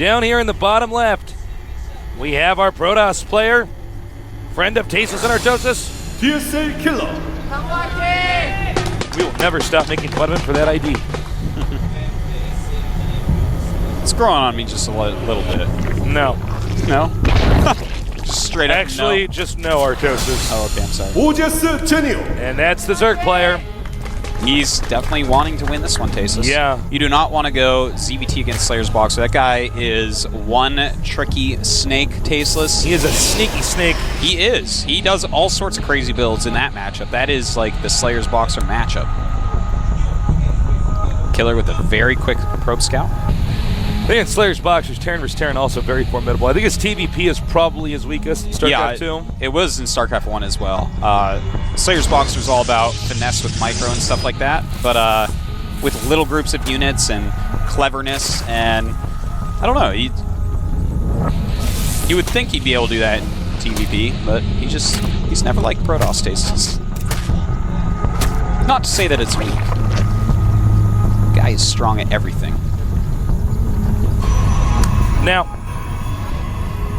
down here in the bottom left, we have our Protoss player, friend of Tasteless and Artosis, TSA Killer. We will never stop making fun of him for that ID. It's growing on me just a little bit. No. No? Just straight up Actually, no. just no, Artosis. Oh, okay, I'm sorry. Zenio. And that's the Zerg player. He's definitely wanting to win this one, Tasteless. Yeah. You do not want to go ZVT against Slayer's Boxer. That guy is one tricky snake, Tasteless. He is a sneaky snake. He is. He does all sorts of crazy builds in that matchup. That is like the Slayer's Boxer matchup. Killer with a very quick probe scout. I think in Slayer's Boxers, Terran vs. Terran also very formidable. I think his TVP is probably his weakest in StarCraft 2. It was in StarCraft 1 as well. Slayer's Boxer is all about finesse with micro and stuff like that, but with little groups of units and cleverness, and I don't know. You would think he'd be able to do that in TVP, but he's never liked Protoss tastes. Not to say that it's weak. The guy is strong at everything. Now,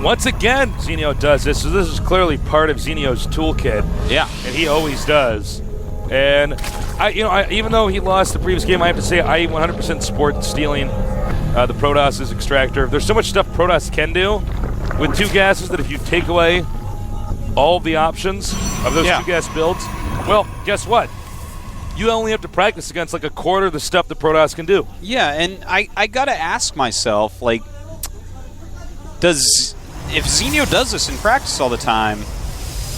once again, Zenio does this. So this is clearly part of Zenio's toolkit. Yeah. And he always does. And, even though he lost the previous game, I have to say I 100% support stealing the Protoss's extractor. There's so much stuff Protoss can do with two gases that if you take away all the options of those two gas builds, well, guess what? You only have to practice against like a quarter of the stuff that Protoss can do. Yeah, and I gotta ask myself, like, if Zenio does this in practice all the time,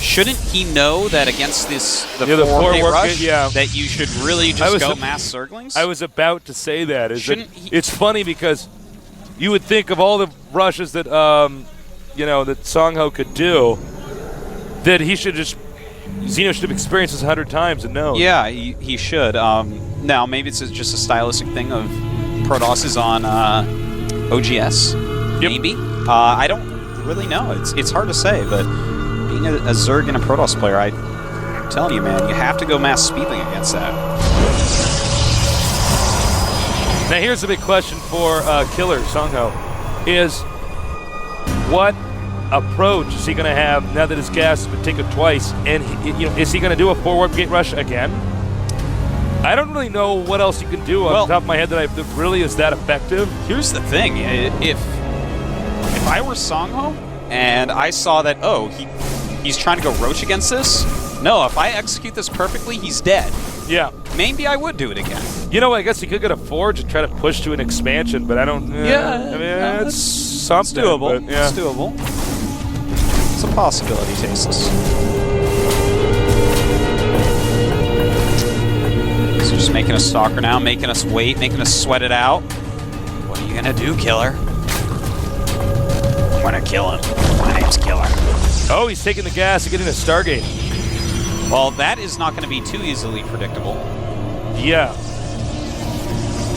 shouldn't he know that against the 4-day rush, that you should really just go mass Zerglings? I was about to say that. It's funny because you would think of all the rushes that that Songho could do, that Zenio should have experienced this 100 times and know. Yeah, he should. Now, maybe it's just a stylistic thing of Protoss is on OGS, maybe. I don't really know. It's hard to say, but being a Zerg and a Protoss player, I'm telling you, man, you have to go mass speeding against that. Now, here's the big question for Killer Songho: is what approach is he going to have now that his gas has been taken twice? And is he going to do a 4-warp gate rush again? I don't really know what else you can do on the top of my head that really is that effective. Here's the thing: if I were Songho and I saw that, he's trying to go Roach against this, no, if I execute this perfectly, he's dead. Yeah. Maybe I would do it again. I guess he could get a Forge and try to push to an expansion, but I don't... it's something. It's doable. But, yeah. It's doable. It's a possibility, Tasteless. So just making us stalker now, making us wait, making us sweat it out. What are you going to do, Killer? I'm going to kill him. My name's Killer. Oh, he's taking the gas and getting a Stargate. Well, that is not going to be too easily predictable. Yeah.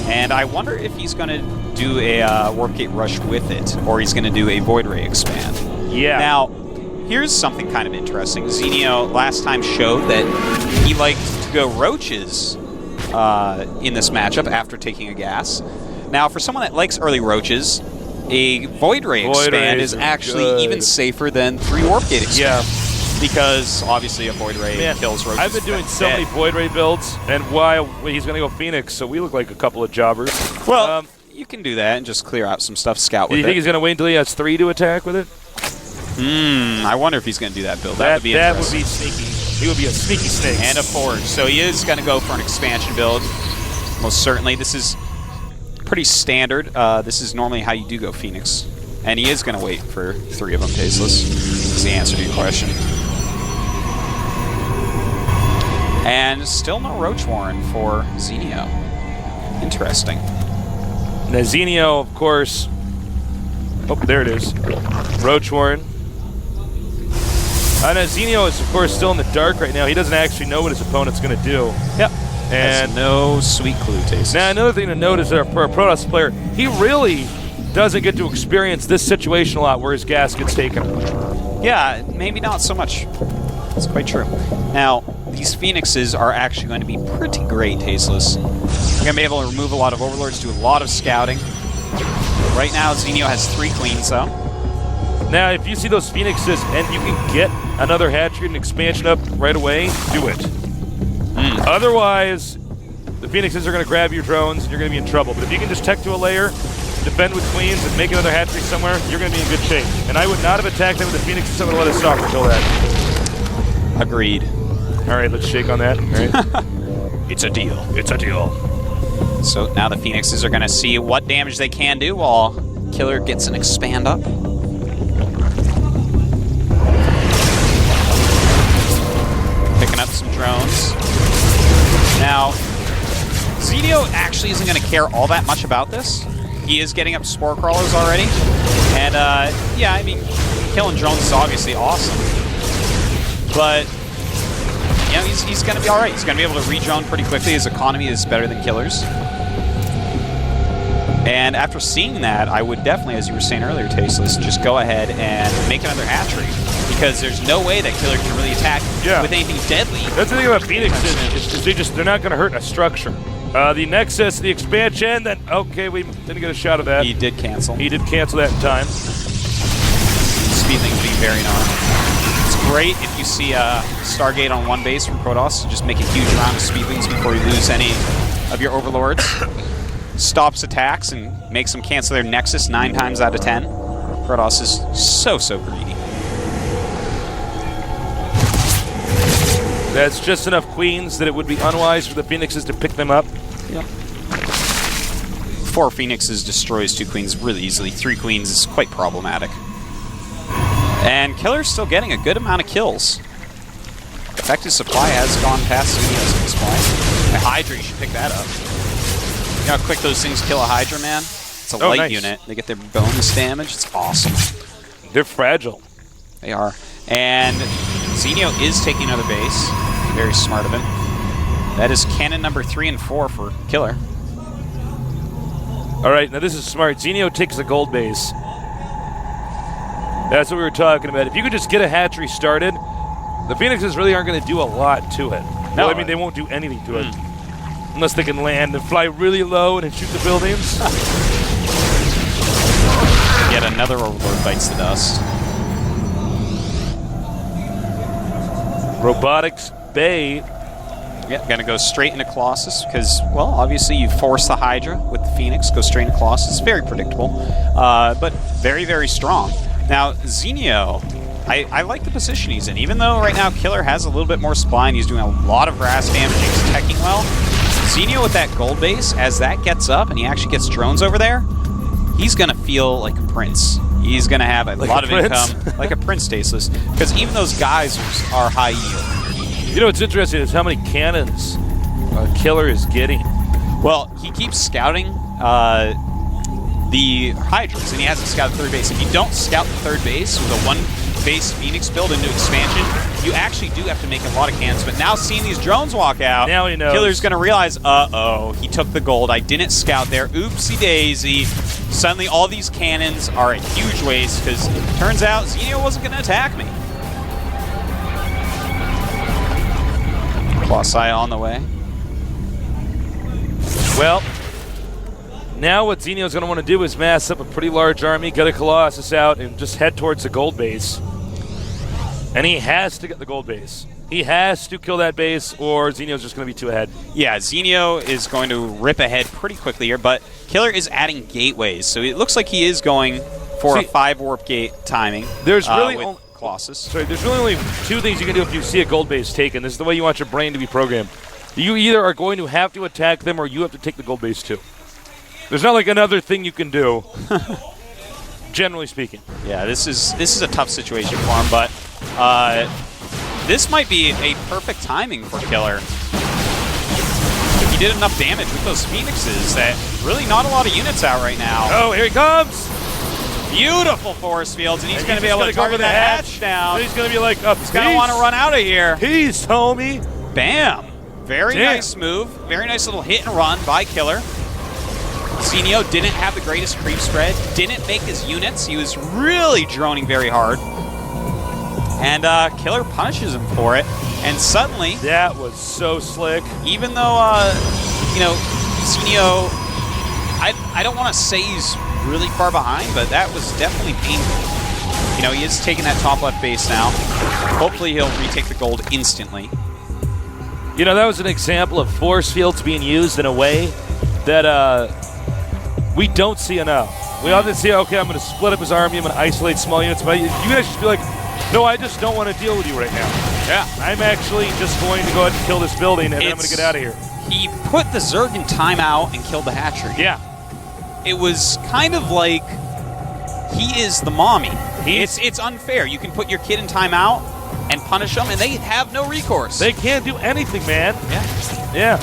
And I wonder if he's going to do a Warp Gate Rush with it, or he's going to do a Void Ray Expand. Yeah. Now, here's something kind of interesting. Zenio last time showed that he liked to go Roaches in this matchup after taking a gas. Now, for someone that likes early Roaches, a Void Ray Expand is actually even safer than 3 Warp Gate Expand. Yeah. Because, obviously, a Void Ray kills Roaches. I've been doing so many Void Ray builds, and he's going to go Phoenix, so we look like a couple of jobbers. Well, you can do that and just clear out some stuff, scout with it. Do you think he's going to wait until he has 3 to attack with it? I wonder if he's going to do that build. That would be interesting. That would be sneaky. He would be a sneaky snake. And a Forge. So he is going to go for an expansion build. Most certainly. This is pretty standard. This is normally how you do go Phoenix. And he is going to wait for 3 of them, Tasteless. Is the answer to your question. And still no Roach Warren for Zenio. Interesting. Now Zenio, of course... Oh, there it is. Roach Warren. Now Zenio is, of course, still in the dark right now. He doesn't actually know what his opponent's going to do. Yep. And has no sweet clue, Tasteless. Now, another thing to note is that for a Protoss player, he really doesn't get to experience this situation a lot where his gas gets taken. Yeah, maybe not so much. That's quite true. Now, these Phoenixes are actually going to be pretty great, Tasteless. You're going to be able to remove a lot of Overlords, do a lot of scouting. Right now, Zenio has 3 queens, though. Now, if you see those Phoenixes and you can get another hatchery and expansion up right away, do it. Otherwise, the Phoenixes are going to grab your drones and you're going to be in trouble. But if you can just tech to a layer, defend with queens, and make another hatchery somewhere, you're going to be in good shape. And I would not have attacked them with the Phoenixes. I'm going to let us stop until that. Agreed. All right, let's shake on that. All right. It's a deal. It's a deal. So now the Phoenixes are going to see what damage they can do while Killer gets an expand up. Picking up some drones. Now, Zenio actually isn't going to care all that much about this. He is getting up spore crawlers already. And, yeah, I mean, killing drones is obviously awesome. But, you know, he's going to be all right. He's going to be able to re-drone pretty quickly. His economy is better than Killer's. And after seeing that, I would definitely, as you were saying earlier, Tasteless, just go ahead and make another hatchery. Because there's no way that Killer can really attack with anything deadly. That's the thing about Phoenix is they're not going to hurt a structure. The Nexus, the expansion, then, okay, we didn't get a shot of that. He did cancel. He did cancel that in time. Speedlings being very annoying. It's great if you see a Stargate on one base from Protoss, so just make a huge amount of Speedlings before you lose any of your Overlords. Stops attacks and makes them cancel their Nexus 9 times out of 10. Protoss is so greedy. That's just enough queens that it would be unwise for the Phoenixes to pick them up. Yep. 4 Phoenixes destroys 2 queens really easily. 3 queens is quite problematic. And Killer's still getting a good amount of kills. Effective supply has gone past Zenio's at this point. A Hydra, you should pick that up. You know how quick those things kill a Hydra, man? It's a light unit. They get their bonus damage. It's awesome. They're fragile. They are. And Zenio is taking another base. Very smart of him. That is cannon number 3 and 4 for Killer. All right, now this is smart. Zenio takes the gold base. That's what we were talking about. If you could just get a hatchery started, the Phoenixes really aren't going to do a lot to it. No, well, I mean, they won't do anything to it. Unless they can land and fly really low and then shoot the buildings. Yet another Overlord bites the dust. Robotics Bay. Yeah, gonna go straight into Colossus because, well, obviously you force the Hydra with the Phoenix, go straight into Colossus. It's very predictable, but very strong. Now, Zenio, I like the position he's in. Even though right now Killer has a little bit more supply and he's doing a lot of harass damage, he's teching well. Zenio with that gold base, as that gets up and he actually gets drones over there, he's gonna feel like a prince. He's going to have a lot of income, like a prince, Tasteless, because even those geysers are high yield. You know what's interesting is how many cannons Killer is getting. Well, he keeps scouting the Hydras, and he hasn't scouted third base. If you don't scout the third base with a one-base Phoenix build into expansion, you actually do have to make a lot of cannons. But now seeing these drones walk out, now he knows. Killer's going to realize, uh-oh, he took the gold. I didn't scout there. Oopsie-daisy. Suddenly all these cannons are a huge waste because it turns out Zenio wasn't going to attack me. Colossi on the way. Well, now what Zenio's going to want to do is mass up a pretty large army, get a Colossus out, and just head towards the gold base. And he has to get the gold base. He has to kill that base, or Zenio's just going to be too ahead. Yeah, Zenio is going to rip ahead pretty quickly here, but Killer is adding gateways, so it looks like he is going for a 5 warp gate timing. There's really with Colossus. Sorry, there's really only 2 things you can do if you see a gold base taken. This is the way you want your brain to be programmed. You either are going to have to attack them, or you have to take the gold base too. There's not like another thing you can do. Generally speaking. Yeah, this is a tough situation for him, but this might be a perfect timing for Killer. He did enough damage with those Phoenixes that really not a lot of units out right now. Oh, here he comes! Beautiful force fields, and he's going to be able to target that hatch down. And he's going to be like, he's going to want to run out of here. Peace, homie. Bam! Very nice move. Very nice little hit and run by Killer. Zenio didn't have the greatest creep spread, didn't make his units. He was really droning very hard. And Killer punishes him for it. And suddenly... That was so slick. Even though, you know, Zenio... I don't want to say he's really far behind, but that was definitely painful. You know, he is taking that top left base now. Hopefully he'll retake the gold instantly. You know, that was an example of force fields being used in a way that we don't see enough. We often see, okay, I'm going to split up his army, I'm going to isolate small units, but you guys just be like, no, I just don't want to deal with you right now. Yeah. I'm actually just going to go ahead and kill this building, and then I'm going to get out of here. He put the Zerg in timeout and killed the hatchery. Yeah. It was kind of like he is the mommy. It's unfair. You can put your kid in timeout and punish them, and they have no recourse. They can't do anything, man. Yeah. Yeah.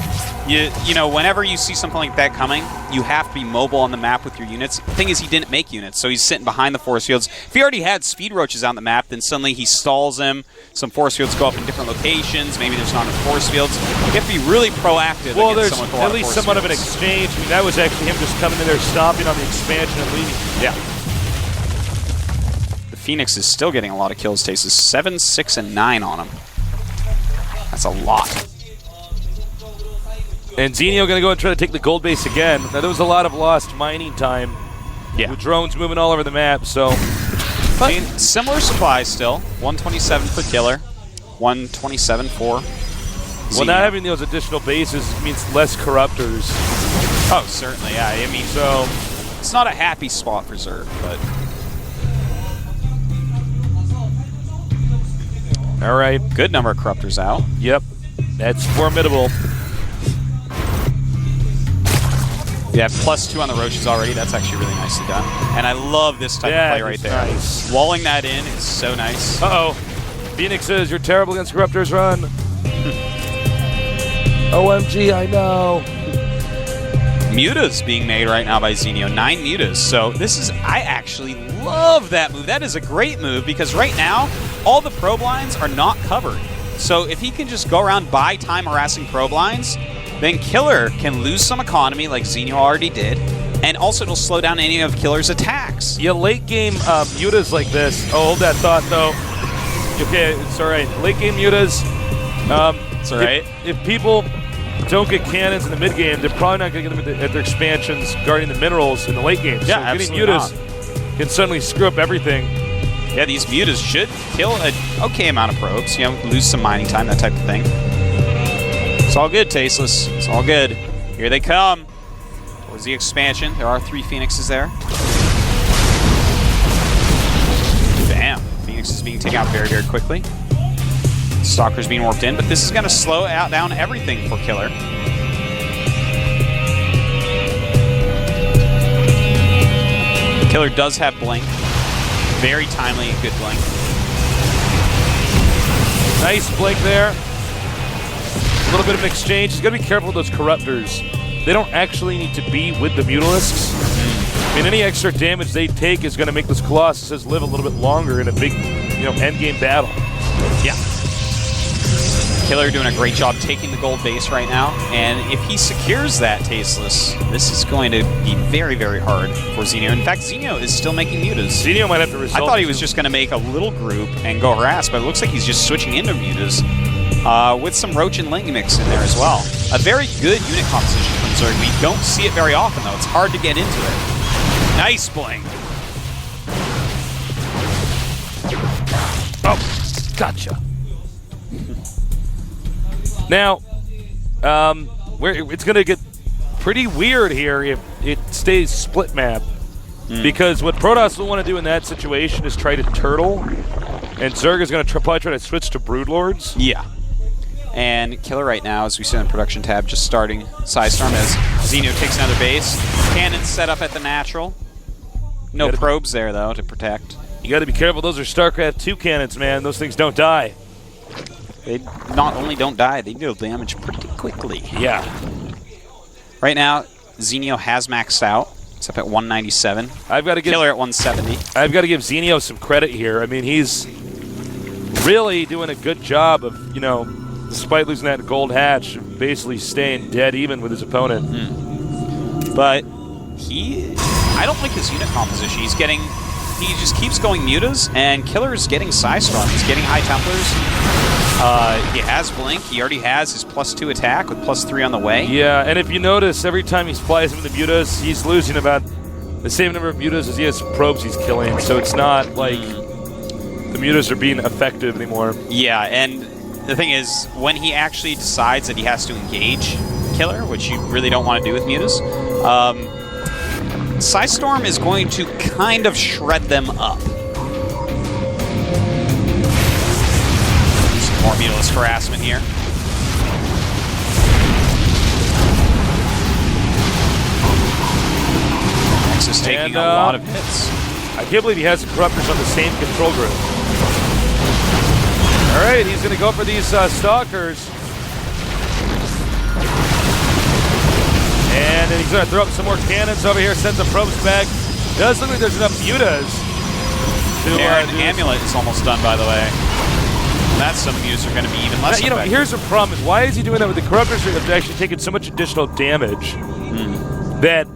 You know, whenever you see something like that coming, you have to be mobile on the map with your units. The thing is, he didn't make units, so he's sitting behind the force fields. If he already had speed roaches on the map, then suddenly he stalls them. Some force fields go up in different locations. Maybe there's not enough force fields. You have to be really proactive. Well, against there's someone with a lot at least force somewhat of an fields. exchange. I mean, that was actually him just coming in there, stomping on the expansion and leaving. Yeah. The Phoenix is still getting a lot of kills. Tastes 7, 6, and 9 on him. That's a lot. And Zenio going to go and try to take the gold base again. Now, there was a lot of lost mining time. Yeah. With drones moving all over the map, so. But similar supplies still. 127 for Killer. 127 for Zenio. Well, not having those additional bases means less corruptors. Oh, certainly, yeah. I mean, So, it's not a happy spot for Zerg, but all right. good number of corruptors out. Yep. That's formidable. We have +2 on the Roaches already. That's actually really nicely done. And I love this type of play right there. Nice. Walling that in is so nice. Uh-oh. Phoenix says, you're terrible against corruptors, run. OMG, I know. Mutas being made right now by Zenio. 9 mutas. So this is, I actually love that move. That is a great move because right now, all the probe lines are not covered. So if he can just go around, buy time harassing probe lines, then Killer can lose some economy like Zenio already did, and also it'll slow down any of Killer's attacks. Yeah, late game mutas like this. Oh, hold that thought, though. Okay, it's all right. Late game mutas. It's all right. If people don't get cannons in the mid game, they're probably not going to get them at their expansions guarding the minerals in the late game. Yeah, so getting absolutely mutas can suddenly screw up everything. Yeah, these mutas should kill an okay amount of probes, you know, lose some mining time, that type of thing. It's all good, Tasteless. It's all good. Here they come. Towards the expansion. There are 3 Phoenixes there. Bam. Phoenix is being taken out very, very quickly. Stalker's being warped in, but this is going to slow out down everything for Killer. Killer does have Blink. Very timely and good Blink. Nice blink there. A little bit of an exchange. He's got to be careful with those corruptors. They don't actually need to be with the Mutalisks. I mean, any extra damage they take is going to make those Colossuses live a little bit longer in a big, end game battle. Yeah. Killer doing a great job taking the gold base right now, and if he secures that, Tasteless, this is going to be very, very hard for Zenio. In fact, Zenio is still making mutas. Zenio might have to result. I thought he was just going to make a little group and go harass, but it looks like he's just switching into mutas with some Roach and Ling mix in there as well. A very good unit composition from Zerg. We don't see it very often, though. It's hard to get into it. Nice bling. Oh, gotcha. Now, it's going to get pretty weird here if it stays split map. Because what Protoss will want to do in that situation is try to turtle, and Zerg is going to probably try to switch to Broodlords. Yeah. And Killer right now, as we see on the production tab, just starting Psystorm as Zenio takes another base. Cannons set up at the natural. No probes there, though, to protect. You got to be careful. Those are StarCraft 2 cannons, man. Those things don't die. They not only don't die, they deal damage pretty quickly. Yeah. Right now, Zenio has maxed out. It's up at 197. I've got to give Killer at 170. I've got to give Zenio some credit here. I mean, he's really doing a good job of, despite losing that gold hatch, basically staying dead even with his opponent. But I don't like his unit composition. He just keeps going mutas, and Killer's getting Psystorm. He's getting High Templars. He has Blink. He already has his +2 attack with +3 on the way. Yeah, and if you notice, every time he flies into the mutas, he's losing about the same number of mutas as he has probes he's killing, so it's not like the mutas are being effective anymore. Yeah, and the thing is, when he actually decides that he has to engage Killer, which you really don't want to do with mutas, Psystorm is going to kind of shred them up. Some more mutalist harassment here. Is taking a lot of hits. I can't believe he has the Corruptors on the same control group. All right, he's going to go for these Stalkers. And then he's going to throw up some more cannons over here, send some probes back. Does look like there's enough mutas. And Amulet is almost done, by the way. That's some mutas are going to be even less effective. Here's the problem. Is why is he doing that with the Corruptors have actually taken so much additional damage that...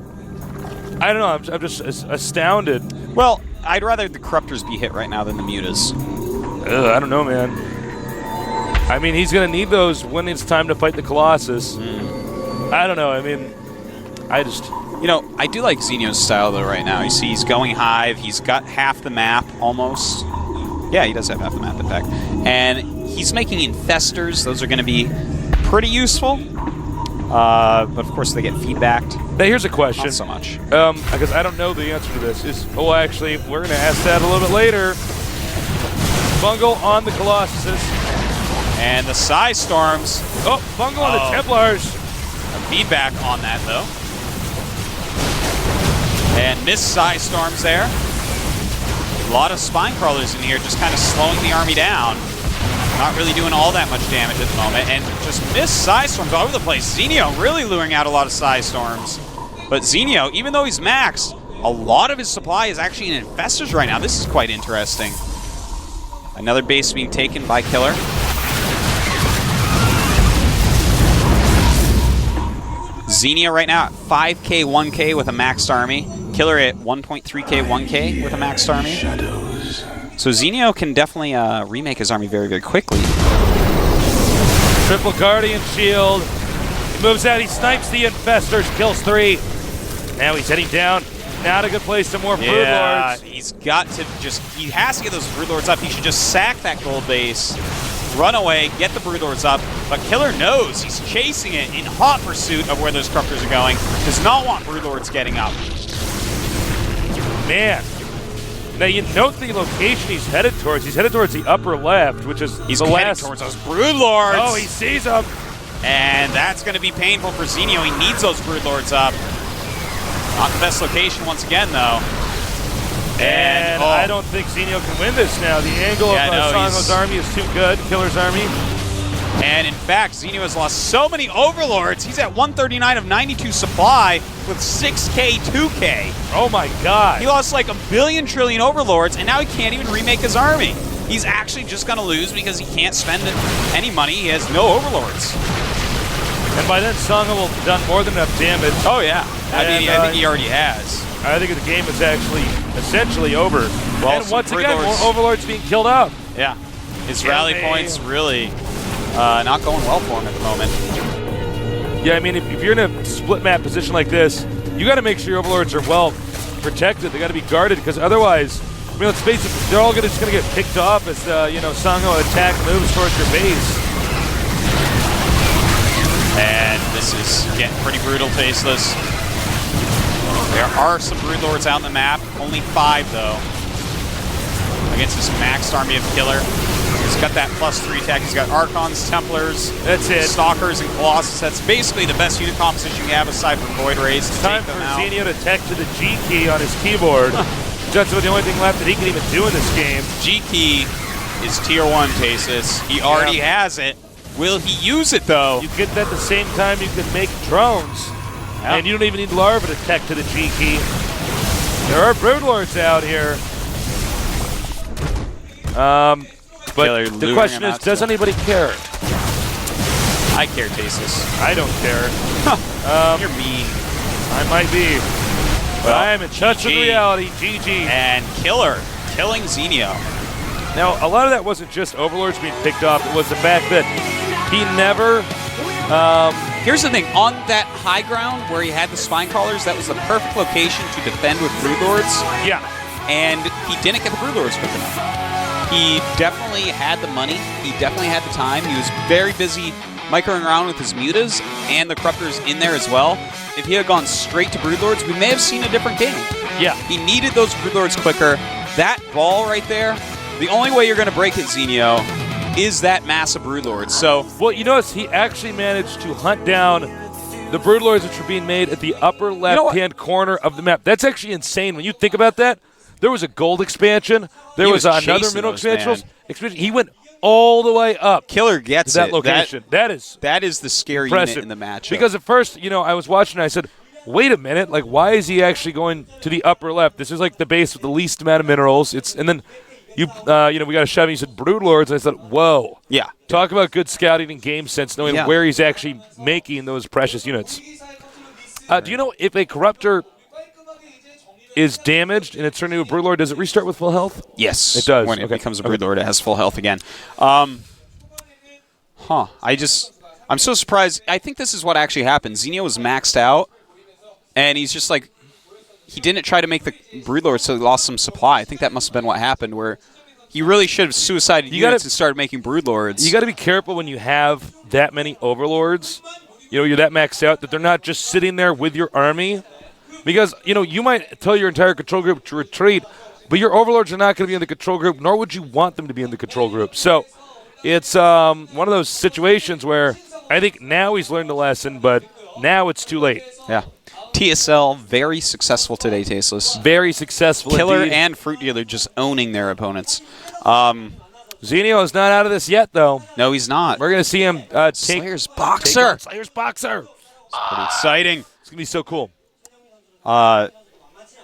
I don't know, I'm just astounded. Well, I'd rather the Corruptors be hit right now than the mutas. I don't know, man. I mean, he's going to need those when it's time to fight the Colossus. I don't know, I mean, I just... You know, I do like Zenio's style, though, right now. You see, he's going Hive, he's got half the map, almost. Yeah, he does have half the map, in fact. And he's making Infestors, those are going to be pretty useful. But of course they get feedbacked. Now here's a question. Not so much. Because I don't know the answer to this. Actually, we're going to ask that a little bit later. Bungle on the Colossuses. And the Psystorms. Oh, Bungle on the Templars. Feedback on that, though. And missed Psystorms there. A lot of Spine Crawlers in here just kind of slowing the army down. Not really doing all that much damage at the moment, and just missed Psystorms all over the place. Zenio really luring out a lot of Psystorms. But Zenio, even though he's maxed, a lot of his supply is actually in Infestors right now. This is quite interesting. Another base being taken by Killer. Zenio right now at 5k, 1k with a maxed army. Killer at 1.3k, 1k with a maxed army. So Zenio can definitely remake his army very, very quickly. Triple Guardian Shield. He moves out, he snipes the Infestors, kills 3. Now he's heading down. Not a good place, some more Broodlords. Yeah, he's got to just, he has to get those Broodlords up. He should just sack that gold base, run away, get the Broodlords up. But Killer knows he's chasing it in hot pursuit of where those Corruptors are going. Does not want Broodlords getting up. Man. Now you note the location he's headed towards. He's headed towards the upper left, which is he's headed towards those Broodlords. Oh, he sees them. And that's going to be painful for Zenio. He needs those Broodlords up. Not the best location once again, though. And I don't think Zenio can win this now. The angle of Sango's army is too good. Killer's army. And in fact, Zenio has lost so many Overlords. He's at 139 of 92 supply with 6k, 2k. Oh my god. He lost like a billion trillion Overlords, and now he can't even remake his army. He's actually just going to lose because he can't spend any money. He has no Overlords. And by then, Sango will have done more than enough damage. Oh yeah. I think he already has. I think the game is actually essentially over. Well, and once again, more Overlords being killed up. Yeah. His rally points really not going well for him at the moment. Yeah, I mean, if you're in a split map position like this, you got to make sure your Overlords are well protected. They got to be guarded, because otherwise, I mean, let's face it, they're all just going to get picked off as Sango attack moves towards your base. And this is getting pretty brutal, Faceless. There are some Broodlords out on the map, only 5 though. Against this maxed army of Killer. He's got that +3 attack. He's got Archons, Templars, that's it. Stalkers, and Colossus. That's basically the best unit composition you have aside from Void Rays. It's time for Zenio to tech to the G key on his keyboard. That's about the only thing left that he can even do in this game. G key is tier 1, Tasis. He already has it. Will he use it though? You get that the same time you can make drones. Yep. And you don't even need Larva to tech to the G key. There are Broodlords out here. But the question is, does anybody care? I care, Tasis. I don't care. You're mean. I might be. But I am in touch with reality. GG. And Killer killing Zenio. Now, a lot of that wasn't just Overlords being picked off. It was the fact that he never Here's the thing. On that high ground where he had the spine crawlers, that was the perfect location to defend with Broodlords. Yeah. And he didn't get the Broodlords quick enough. He definitely had the money. He definitely had the time. He was very busy microing around with his mutas and the Corruptors in there as well. If he had gone straight to Broodlords, we may have seen a different game. Yeah. He needed those Broodlords quicker. That ball right there, the only way you're going to break it, Zenio, is that massive Broodlord. So, well, you notice he actually managed to hunt down the Broodlords which were being made at the upper left-hand corner of the map. That's actually insane when you think about that. There was a gold expansion. There was another middle expansion. He went all the way up. Killer gets that location. That is the scary impressive unit in the matchup. Because at first, I was watching and I said, wait a minute, like why is he actually going to the upper left? This is like the base with the least amount of minerals. And then we got a shot and you said Broodlords, and I said, whoa. Yeah. Talk about good scouting and game sense, knowing where he's actually making those precious units. Do you know if a Corruptor is damaged and it's turned into a Broodlord, does it restart with full health? Yes. It does. When it becomes a Broodlord, it has full health again. I'm so surprised. I think this is what actually happened. Zenio was maxed out, and he's just like, he didn't try to make the Broodlord, so he lost some supply. I think that must have been what happened, where he really should have suicided units and started making Broodlords. You got to be careful when you have that many Overlords. You're that maxed out that they're not just sitting there with your army. Because, you might tell your entire control group to retreat, but your Overlords are not going to be in the control group, nor would you want them to be in the control group. So it's one of those situations where I think now he's learned the lesson, but now it's too late. Yeah. TSL, very successful today, Tasteless. Very successful Killer indeed. and Fruit Dealer just owning their opponents. Zenio is not out of this yet, though. No, he's not. We're going to see him take Slayer's Boxer. Slayer's Boxer. Pretty exciting. It's going to be so cool. I'm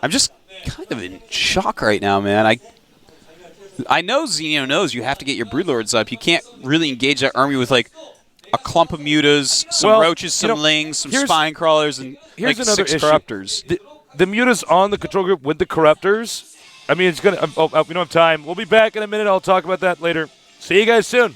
just kind of in shock right now, man. I know Zenio knows you have to get your Broodlords up. You can't really engage that army with, like, a clump of mutas, some roaches, some lings, some spine crawlers, and like another 6 issue. Corruptors. The mutas on the control group with the Corruptors. I mean, it's going to we don't have time. We'll be back in a minute. I'll talk about that later. See you guys soon.